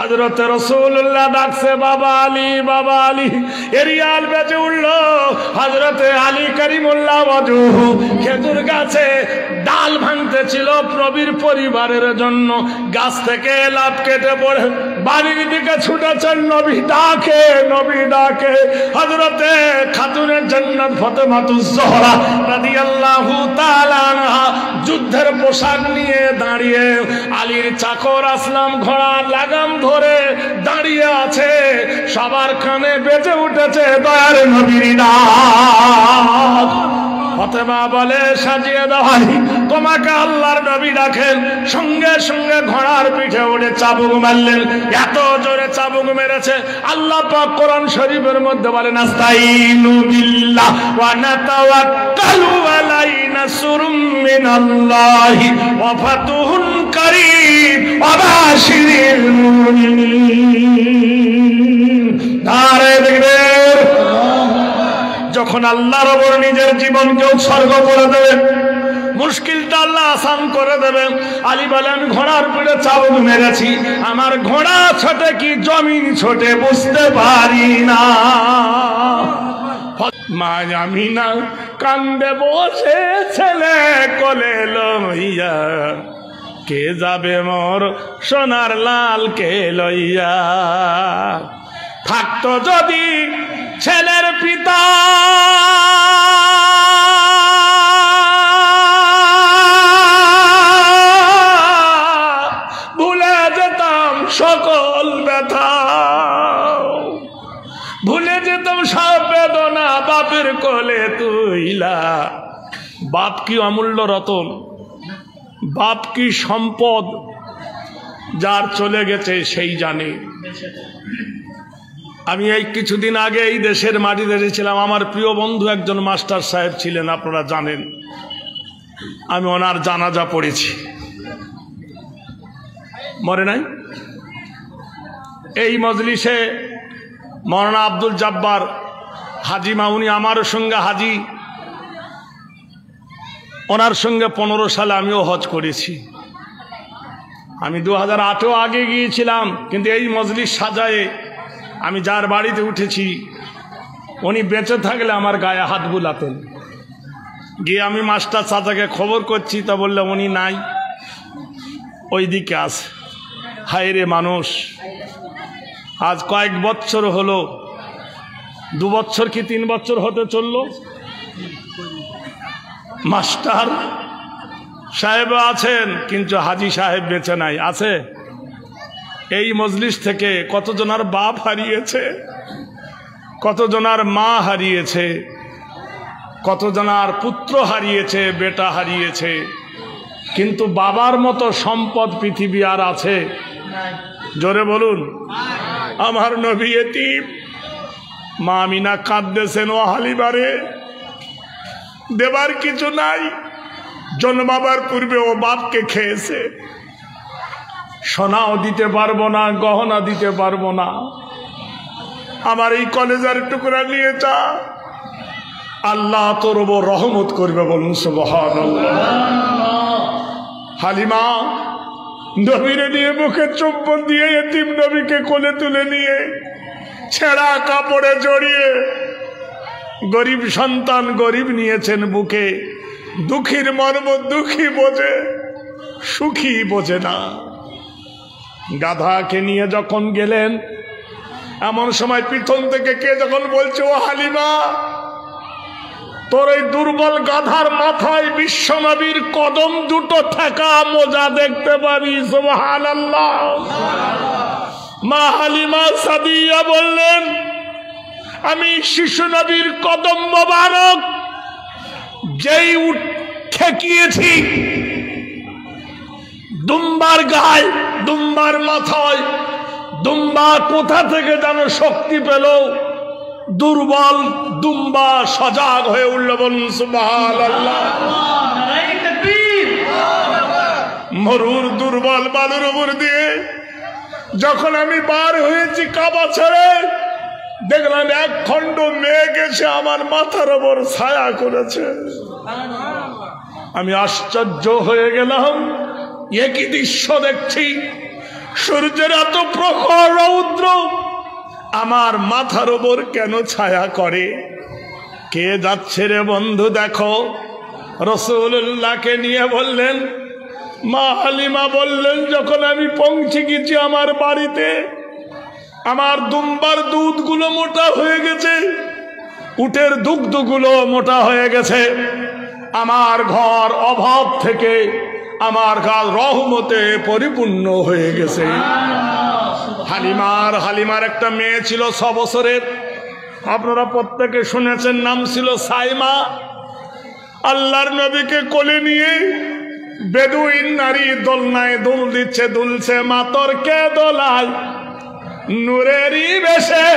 হযরতে রাসূলুল্লাহ ডাকছে বাবা আলী, বাবা আলী। এরিয়াল বেজে উঠল। হযরতে আলী কারিমুল্লাহ ওয়াজহু খেজুর গাছে ডাল ভাঙতেছিল প্রবীর পরিবারের জন্য। গাছ থেকে লাফ কেটে পড়ে বাড়ির দিকে ছুটেছেন। নবী ডাকে, নবী ডাকে। হযরতে খাতুনে জান্নাত ফাতেমাতুজ জোহরা রাদিয়াল্লাহু তাআলা আনহা যুদ্ধের পোশাক নিয়ে দাঁড়িয়ে, আলীর চাকর আসলাম ঘোড়ার লাগাম ধরে দাঁড়িয়ে আছে। সবার কানে বেজে উঠেছে দয়ার নবীর ডাক। ফাতেমা বলে সাজিয়ে দাও আলী, তোমাকে আল্লাহর নবী ডাকেন। সঙ্গে সঙ্গে ঘোড়ার পিঠে উঠে চাবুক মারলেন। এত জোরে চাবুক মেরেছে আল্লাহ পাক কোরআন শরীফের মধ্যে বলেন আস্তাইনু বিল্লাহ ওয়া নাতাওয়াক্কালু আলাইহি নাসরুম মিনাল্লাহি ওয়া ফাতুহুন কারীম ওয়া বাশিরিল মুমিনিন। নারে তাকবীর। যখন আল্লাহর ওপর নিজের জীবনকে উৎসর্গ করে দেবেন, মুশকিলটা আল্লাহ আসান করে দেবেন। আলী বলেন ঘোড়ার পিঠে চাবুক মেরেছি, আমার ঘোড়া ছোটে কি জমিন ছোটে বুঝতে পারি না। মা আমিনা কান্দে বসে ছেলে কোলে লইয়া, কে যাবে মোর সোনার লাল কে লইয়া। থাকতো যদি ছেলের পিতা, ভুলে যেতাম সকল ব্যথা, ভুলে যেতাম সব বেদনা বাপের কোলে তুইলা। বাপ কি অমূল্য রতন, বাপ কি সম্পদ, যার চলে গেছে সেই জানে। আমি এই কিছুদিন আগে এই দেশের মাটিতে এসেছিলাম। আমার প্রিয় বন্ধু একজন মাস্টার সাহেব ছিলেন, আপনারা জানেন। আমি ওনার জানাজা পড়েছি, মরে নাই। এই মজলিসে মওলানা আব্দুল জব্বার হাজি মাউনি আমার সঙ্গে হাজি, ওনার সঙ্গে 15 সালে আমিও হজ করেছি। আমি 2008 আগে গিয়েছিলাম, কিন্তু এই মজলিস সাজায়ে আমি যার বাড়িতে উঠেছি উনি বেঁচে থাকলে আমার গায়ে হাত বুলাতেন। গিয়ে আমি মাস্টার চাচাকে খবর করছি, তা বললে উনি নাই, ওই দিকে আছে। হায় রে মানুষ, আজ কয়েক বছর হলো, 2 বছর কি 3 বছর হতে চলল, মাস্টার সাহেব আছেন কিন্তু হাজি সাহেব বেঁচে নাই। আছে এই মজলিস থেকে কতজনার বাপ হারিয়েছে, কতজনার মা হারিয়েছে, কতজনার পুত্র হারিয়েছে, বেটা হারিয়েছে। কিন্তু বাবার মতো সম্পদ পৃথিবী আর আছে? জোরে বলুন। আমার নবী এতিম, মা আমিনা কাঁদতেছেন ও হালিমারে, দেবার কিছু নাই। জন্মাবার পূর্বে ও বাপকে খেয়েছে, সোনাও দিতে পারবো না, গহনা দিতে পারবো না। আমার এই কলেজের টুকরা নিয়ে যা, আল্লাহ তোর ওপর রহমত করবে। বলুন সুবহানাল্লাহ। হালিমা নবীরে নিয়ে মুখে চুম্বন দিয়ে এতিম নবীকে কোলে তুলে নিয়ে ছেঁড়া কাপড়ে জড়িয়ে, গরিব সন্তান গরিব নিয়েছেন বুকে, দুঃখীর মর্ম দুঃখী বোঝে, সুখী বোঝে না। গাধাকে নিয়ে যখন গেলেন, এমন সময় পিছন থেকে কে যখন বলছে ও হালিমা, তোর এই দুর্বল গাধার মাথায় বিশ্বনবীর কদম দুটো থাকা মোজা দেখতে পাবি। সুবহানাল্লাহ। মা হালিমা সাদিয়া বললেন, আমি শিশু নবীর কদম মোবারক যেই ঠেকিয়েছি, দুম্বার গায়ে, দুম্বার মাথায়, দুম্বা কোথা থেকে যেন শক্তি পেল, দুর্বল দুম্বা সজাগ হয়ে উঠল। বলুন সুবহানাল্লাহ। মরুর দুর্বল বালুর উপর দিয়ে যখন আমি পার হয়েছি কাবা ছেড়ে, দেখলাম এক খণ্ড মেঘ এসে আমার মাথার ওপর ছায়া করেছে। আমি আশ্চর্য হয়ে গেলাম, একই দৃশ্য দেখছি। সূর্যের এত প্রখর রৌদ্র আমার মাথার উপর কেন ছায়া করে? কে যাচ্ছে রে বন্ধু দেখো। রাসূলুল্লাহকে নিয়ে বললেন, মা হালিমা বললেন, যখন আমি পৌঁছে গেছি আমার বাড়িতে, আমার দুম্বার দুধগুলো মোটা হয়ে গেছে, উটের দুগ্ধগুলো মোটা হয়ে গেছে, আমার ঘর অভাব থেকে আমার ঘর রহমতে পরিপূর্ণ হয়ে গেছে। হালিমার একটা মেয়ে ছিল 6 বছরের, আপনারা প্রত্যেকে শুনেছেন, নাম ছিল সাইমা। আল্লাহর নবীকে কোলে নিয়ে বেদুইন নারী দোলনায় দোল দিচ্ছে, দুলছে, মাতরকে দোলায় নূরেরই বেশে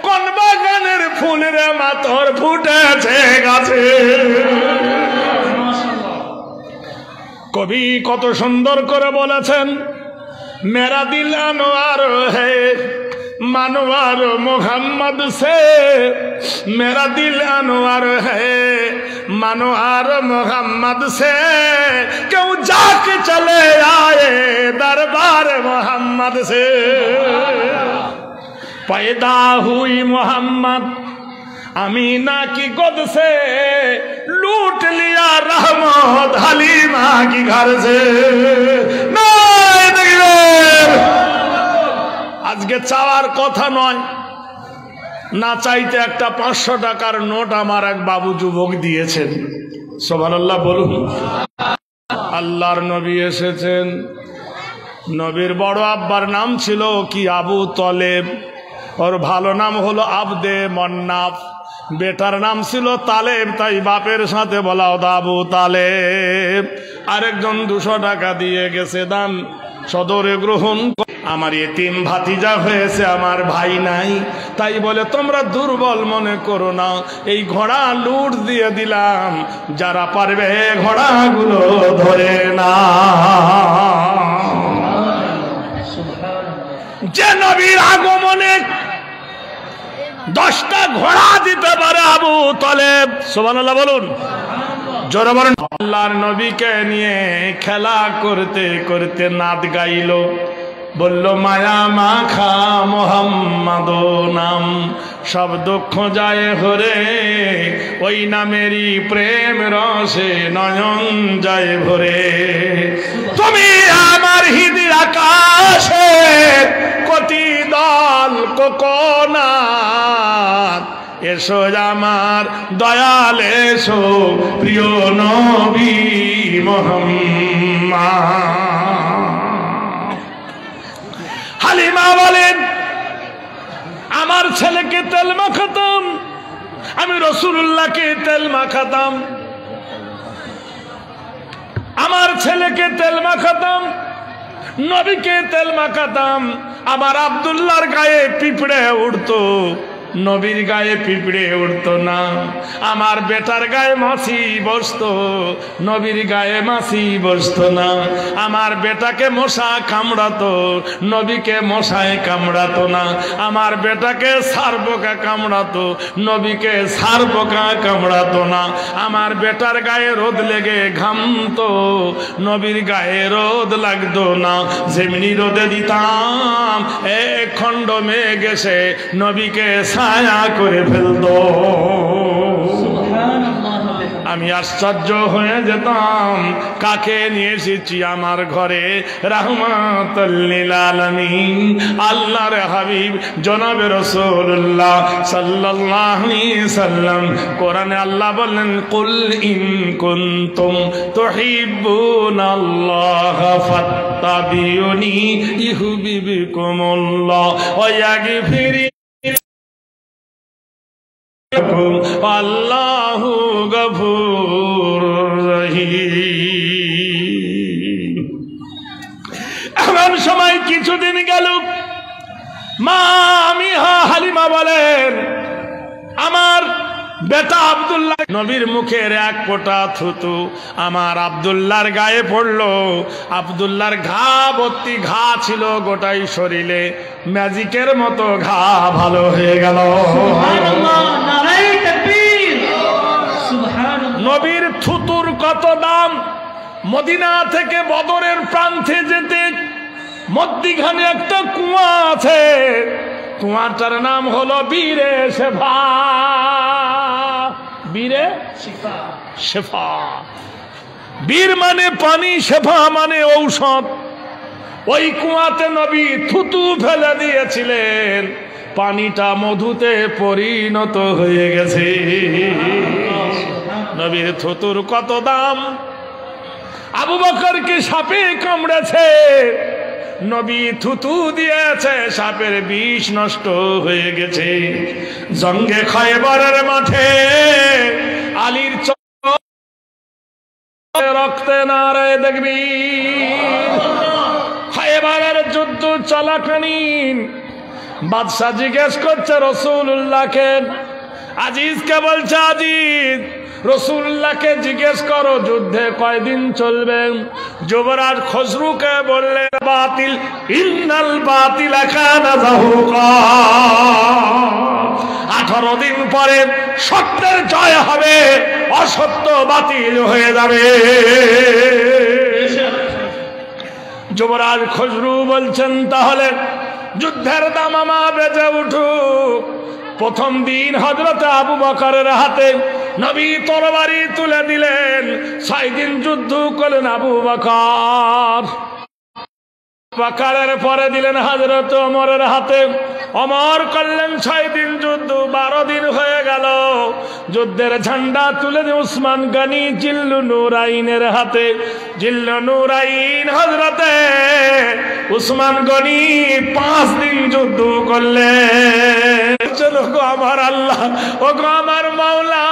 কোন বাগানের ফুলের মাতর ফুটেছে গাছে। কবি কত সুন্দর করে বলেছেন, মেরা দিল আনোয়ার হে মানওয়ার মোহাম্মদ সে, মেরা দিল আনোয়ার হে মানওয়ার মোহাম্মদ সে, কেউ जाके चले आए दरबार मोहम्मद से। पैदा हुई मोहम्मद अमीना की गोद से, लूट लिया रहमत हलीमा की घर से। আজকে চাওয়ার কথা নয়, না চাইতে একটা 500 টাকার নোট আমার এক বাবু যুবক দিয়েছেন। সুবহানাল্লাহ বলুন। আল্লাহর নবী এসেছেন। নবীর বড় আব্বার নাম ছিল কি? আবু তলেব। ওর ভালো নাম হলো আবদে মন্নাফ। বেটার নাম ছিল তালেব, তাই বাপের সাথে বলা হতো আবু তালেব। আরেকজন 200 টাকা দিয়ে গেছে, দান সদরে গ্রহণ। আমার এতিম ভাতিজা হয়েছে, আমার ভাই নাই, তাই বলে তোমরা দুর্বল মনে করো না, এই ঘোড়া লুট দিয়ে দিলাম, যারা পারবে ঘোড়াগুলো ধরে না। যে নবীর আগমনে 10টা ঘোড়া দিতে পারে আবু তালেব। সুবহানাল্লাহ বলুন, জোরে বলুন। আল্লাহর নবীকে নিয়ে খেলা করতে করতে নাদ গাইল, বলল মায়া মাখা মোহাম্মদ নাম, সব দুঃখ যায় হরে, ওই নামেরই প্রেম রসে নয়ন যায় ভরে। তুমি আমার হৃদয় আকাশে কোটি দল কোকোনাথ, এসো আমার দয়াল এসো প্রিয় নবী মুহাম্মদ। হালিমা বলেন, আমার ছেলেকে তেল মাখাতাম, আমি রাসূলুল্লাহকে তেল মাখাতাম, আমার ছেলেকে তেল মাখাতাম, নবীকে তেল মাখাতাম। আমার আব্দুল্লাহর গায়ে পিঁপড়ে উঠতো, নবীর গায়ে পিঁপড়ে উঠতো না। আমার বেটার গায়ে মাছি বসতো, নবীর গায়ে মাছি বসতো না। আমার বেটাকে মশা কামড়াতো, নবীকে মশায় কামড়াতো না। আমার বেটাকে সারপোকা কামড়াতো, নবীকে সারপোকা কামড়াতো না। আমার বেটার গায়ে রোদ লেগে ঘামতো, নবীর গায়ে রোদ লাগতো না। যেমনি রোদে দিতাম, এক খণ্ড মেঘ এসে নবীকে ছায়া করে ফেলতো। আমি আশ্চর্য হয়ে যেতাম, কাকে নিয়ে এসেছি আমার ঘরে? রাহমাতুল লিল আলামিন, আল্লাহর হাবিব জনাবে রাসূলুল্লাহ সাল্লাল্লাহু আলাইহি সাল্লাম। কোরআনে আল্লাহ বলেন, কুল ইন কুনতুম তুহিব্বুনাল্লাহ ফাত্তাবিউনি ইউহিব্বুকুমুল্লাহ ওয়া ইয়াগফির আল্লাহু গফুর রহিম। এমন সময় কিছুদিন গেল, মা আমি হালিমা বলেন, আমার বেটা আব্দুল্লাহ, নবীর মুখের এক ফোঁটা থুতু আমার আব্দুল্লাহর গায়ে পড়লো। আব্দুল্লাহর ঘা ভর্তি ঘা ছিল গোটাই শরীরে, ম্যাজিকের মতো ঘা ভালো হয়ে গেল। নবীর থুতুর কত দাম! মদিনা থেকে বদরের প্রান্তে যেতে মধ্যিখানে একটা কুয়া আছে, কুয়াটার নাম হলো বীরে শেফা। বীরে শেফা, বীর মানে পানি, শেফা মানে ঔষধ। ওই কুয়াতে নবী থুতু ফেলে দিয়েছিলেন, পানিটা মধুতে পরিণত হয়ে গেছে। নবীর থুতুর কত দাম! আবু বকরকে সাপে কামড়েছে, নবী থুতু দিয়েছে, সাপের বিষ নষ্ট হয়ে গেছে। জঙ্গে খয়বরের মাঠে আলীর রক্তে নারায় দেখবি। খয়বরের যুদ্ধ চলাকালীন বাদশা জিজ্ঞেস করছে রাসূলুল্লাহকে, আজিজকে বলছে, আজিজ রাসূলুল্লাহকে জিজ্ঞেস করো যুদ্ধে কয়দিন চলবে। যুবরাজ খসরুকে বললেন, বাতিল, ইন্নাল বাতিলা কানা যাহুকা। 18 দিন পরে সত্যের জয় হবে, অসত্য বাতিল হয়ে যাবে। যুবরাজ খসরু বলছেন, তাহলে যুদ্ধের দামামা বেজে উঠুক। প্রথম দিন হযরত আবু বকরের হাতে নবী তরবারি তুলে দিলেন। 6 দিন যুদ্ধ করলেন আবু বকর। বকরের পরে দিলেন হযরত ওমরের হাতে, ওমর করলেন 6 দিন যুদ্ধ। 12 দিন হয়ে গেল, যুদ্ধের ঝান্ডা তুলে দিয়ে উসমান গনি জিল্লু নুরাইনের হাতে। জিল্লু নুরাইন হযরতে উসমান গনি 5 দিন যুদ্ধ করলেন। চলো গো আমার আল্লাহ, ও গো আমার মাওলা,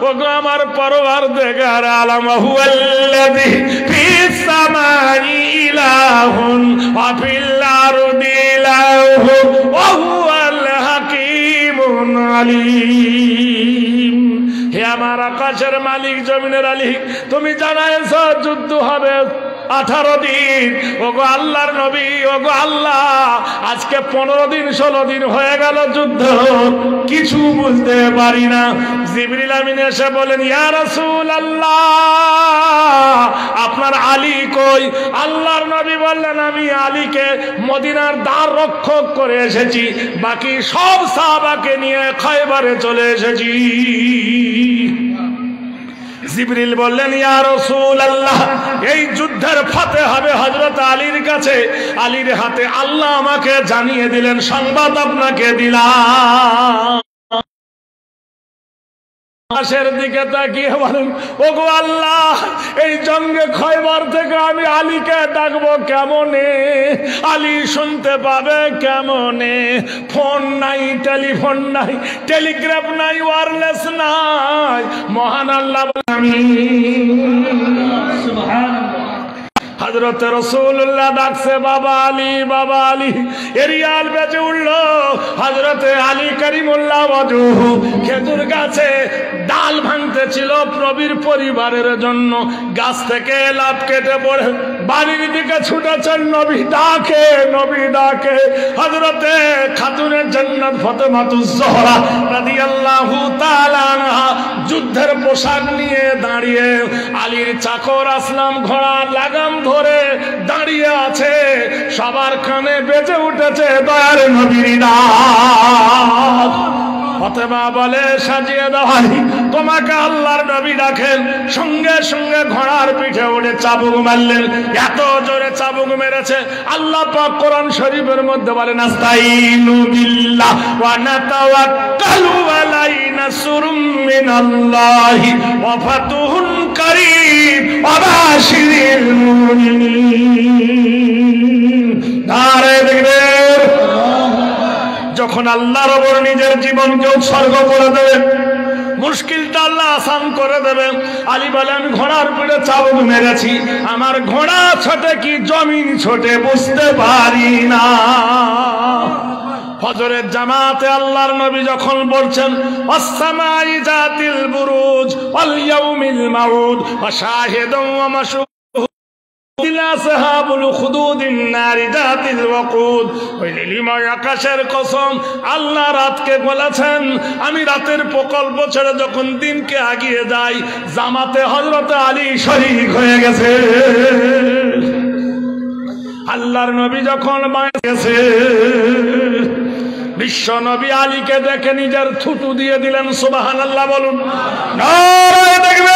ও গো আমার পরওয়ারদিগার আলম, হুয়াল্লাযী ফিস সামাই ইলাহুন ওয়া ফিল আরদি ইলাহু ওয়া হুয়াল হাকীমুল আলীম। হে আমার আকাশের মালিক, জমিনের মালিক, তুমি জানাইছো যুদ্ধ হবে 18 দিন। ওগো আল্লাহর নবী, ওগো আল্লাহ, আজকে 15 দিন 16 দিন হয়ে গেল যুদ্ধ, কিছু বুঝতে পারি না। জিবরিল আমিন এসে বলেন, ইয়া রাসূলুল্লাহ, আপনার আলী কই? আল্লাহর নবী বললেন, আমি আলীকে মদিনার দ্বার রক্ষক করে এসেছি, বাকি সব সাহাবাকে নিয়ে খয়বরে চলে এসেছি। জিবরিল বললেন, ইয়া রাসূলুল্লাহ, এই যুদ্ধের ফাতে হবে হযরত আলীর কাছে। আলীর হাতে আল্লাহ আমাকে জানিয়ে দিলেন, সংবাদ আপনাকে দিলাম। আশের দিকে তাকিয়ে বলেন, ওগো আল্লাহ, এই জঙ্গে খয়বর থেকে আমি আলীকে ডাকবো কেমনে? আলী শুনতে পাবে কেমনে? ফোন নাই, টেলিফোন নাই, টেলিগ্রাফ নাই, ওয়্যারলেস নাই। মহান আল্লাহ হযরত রাসূলুল্লাহ ডাকছে, বাবা আলী, বাবা আলী। এরিয়াল বেজে উঠল। হযরতে আলী কারিমুল্লাহ ওয়াজহু খেজুর গাছে ডাল ভাঙতে ছিল নবীর পরিবারের জন্য। গাছ থেকে লাফ কেটে পড়ে বাড়ির দিকে ছুটেছেন। নবী ডাকে, নবী ডাকে। হযরতে খাতুনে জান্নাত ফাতেমাতুজ জোহরা রাদিয়াল্লাহু তাআলা আনহা যুদ্ধের পোশাক নিয়ে দাঁড়িয়ে, আলীর চাকর আসলাম ঘোড়া লাগাম ধরে দাঁড়িয়ে আছে। সবার কানে বেজে উঠেছে দয়ার নবীর ডাক। ফাতেমা বলে, সাজিয়ে দাও আলী, তোমাকে আল্লাহর নবী ডাকেন। সঙ্গে সঙ্গে ঘোড়ার পিঠে উঠে চাবুক মারলেন। এত জোরে চাবুক মেরেছে, আল্লাহ পাক কোরআন শরীফের মধ্যে বলেন, আস্তাইনু বিল্লাহ ওয়া নাতাওয়াক্কালু আলাইহি, নাসরুম মিনাল্লাহি ওয়া ফাতুহুন কারীম ওয়া বাশিরিল মুমিনিন। নারে তাকবীর! যখন আল্লাহর ওপর নিজের জীবনকে উৎসর্গ করে দেবেন, মুশকিলটা আল্লাহ আসান করে দেবেন। আলী বলে, আমি ঘোড়ার পিঠে চাবুক মেরেছি, আমার ঘোড়া ছোটে কি জমিন ছোটে বুঝতে পারি না। ফজরের জামাতে আল্লাহর নবী যখন বলছেন, আসসামাই জাতিল বুরুজ ওয়াল ইয়াউমিল মাউদ ওয়া শাহিদুন ওয়া মাশহুদ, আকাশের কসম, আল্লাহ রাতকে বলেছেন, আমি রাতের প্রকল্প ছেড়ে যখন দিনকে আগিয়ে যাই, জামাতে হযরত আলী শরীক হয়ে গেছে। আল্লাহর নবী যখন বাঁচে গেছে, বিশ্ব নবী আলীকে দেখে নিজের থুতু দিয়ে দিলেন। সুবহানাল্লাহ বলুন। নারায়ে তাকবীর।